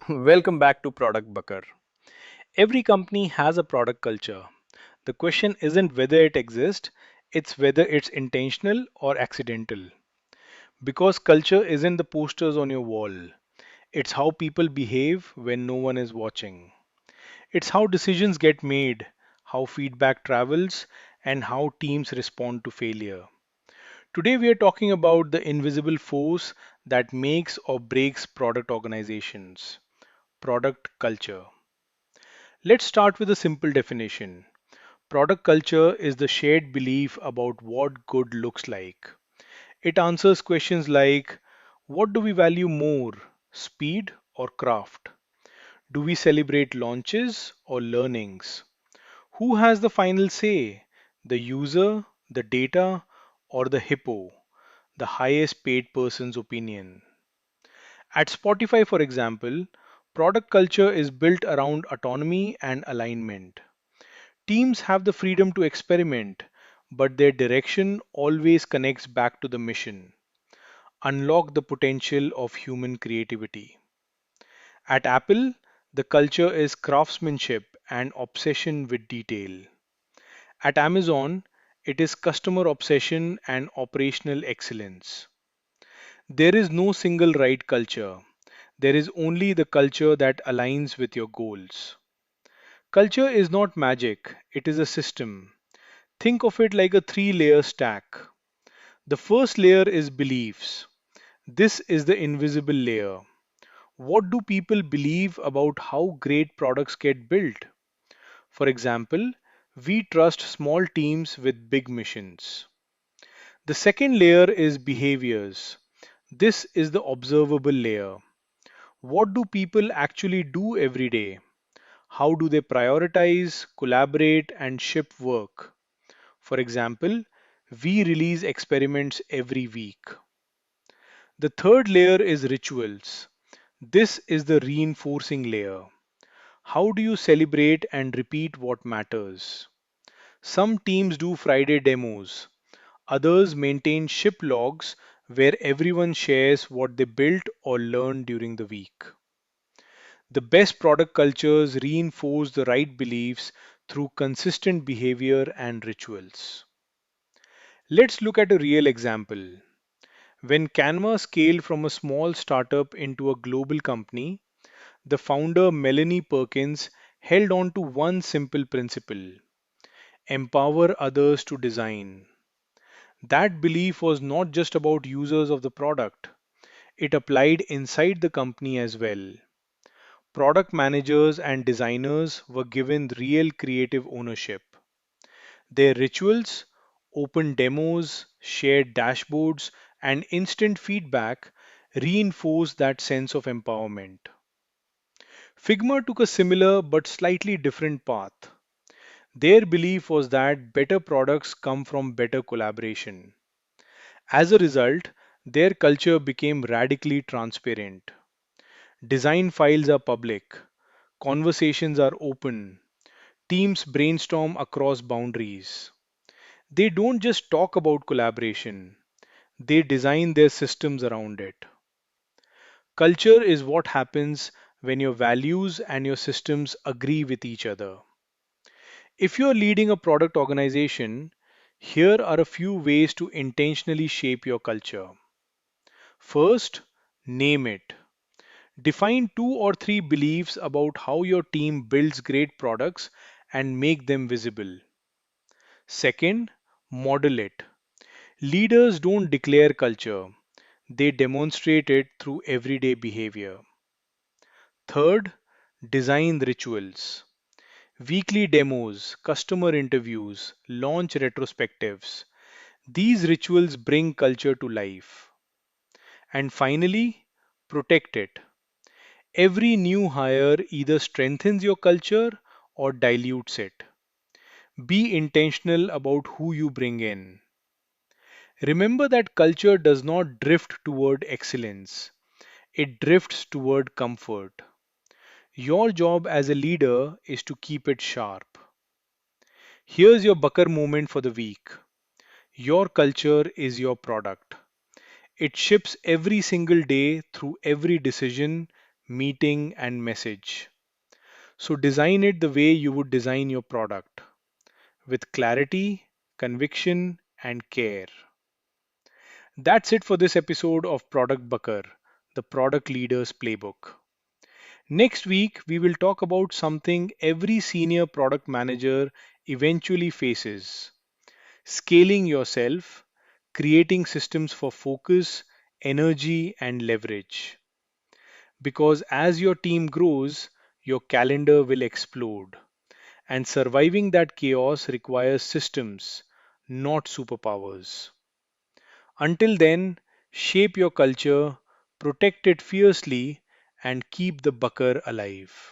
Welcome back to Product Bakar. Every company has a product culture. The question isn't whether it exists, it's whether it's intentional or accidental. Because culture isn't the posters on your wall, it's how people behave when no one is watching. It's how decisions get made, how feedback travels, and how teams respond to failure. Today, we are talking about the invisible force that makes or breaks product organizations product culture. Let's start with a simple definition. Product culture is the shared belief about what good looks like. It answers questions like what do we value more, speed or craft? Do we celebrate launches or learnings? Who has the final say? The user, the data, or the hippo, the highest paid person's opinion? At Spotify, for example, product culture is built around autonomy and alignment. Teams have the freedom to experiment, but their direction always connects back to the mission unlock the potential of human creativity. At Apple, the culture is craftsmanship and obsession with detail. At Amazon, it is customer obsession and operational excellence. There is no single right culture. There is only the culture that aligns with your goals. Culture is not magic, it is a system. Think of it like a three-layer stack. The first layer is beliefs. This is the invisible layer. What do people believe about how great products get built? For example, we trust small teams with big missions. The second layer is behaviors. This is the observable layer. What do people actually do every day? How do they prioritize, collaborate, and ship work? For example, we release experiments every week. The third layer is rituals. This is the reinforcing layer. How do you celebrate and repeat what matters? Some teams do Friday demos, others maintain ship logs where everyone shares what they built or learned during the week. The best product cultures reinforce the right beliefs through consistent behavior and rituals. Let's look at a real example. When Canva scaled from a small startup into a global company, the founder Melanie Perkins held on to one simple principle empower others to design. That belief was not just about users of the product, it applied inside the company as well. Product managers and designers were given real creative ownership. Their rituals, open demos, shared dashboards, and instant feedback reinforced that sense of empowerment. Figma took a similar but slightly different path. Their belief was that better products come from better collaboration. As a result, their culture became radically transparent. Design files are public, conversations are open, teams brainstorm across boundaries. They don't just talk about collaboration, they design their systems around it. Culture is what happens when your values and your systems agree with each other. If you're leading a product organization, here are a few ways to intentionally shape your culture. First, name it. Define two or three beliefs about how your team builds great products and make them visible. Second, model it. Leaders don't declare culture, they demonstrate it through everyday behavior. Third, design rituals. Weekly demos, customer interviews, launch retrospectives. These rituals bring culture to life. And finally, protect it. Every new hire either strengthens your culture or dilutes it. Be intentional about who you bring in. Remember that culture does not drift toward excellence, it drifts toward comfort. Your job as a leader is to keep it sharp. Here's your Bakar moment for the week. Your culture is your product. It ships every single day through every decision, meeting, and message. So design it the way you would design your product with clarity, conviction, and care. That's it for this episode of Product Bakar, the product leader's playbook. Next week, we will talk about something every senior product manager eventually faces: scaling yourself, creating systems for focus, energy, and leverage. Because as your team grows, your calendar will explode. And surviving that chaos requires systems, not superpowers. Until then, shape your culture, protect it fiercely, and keep the bucker alive.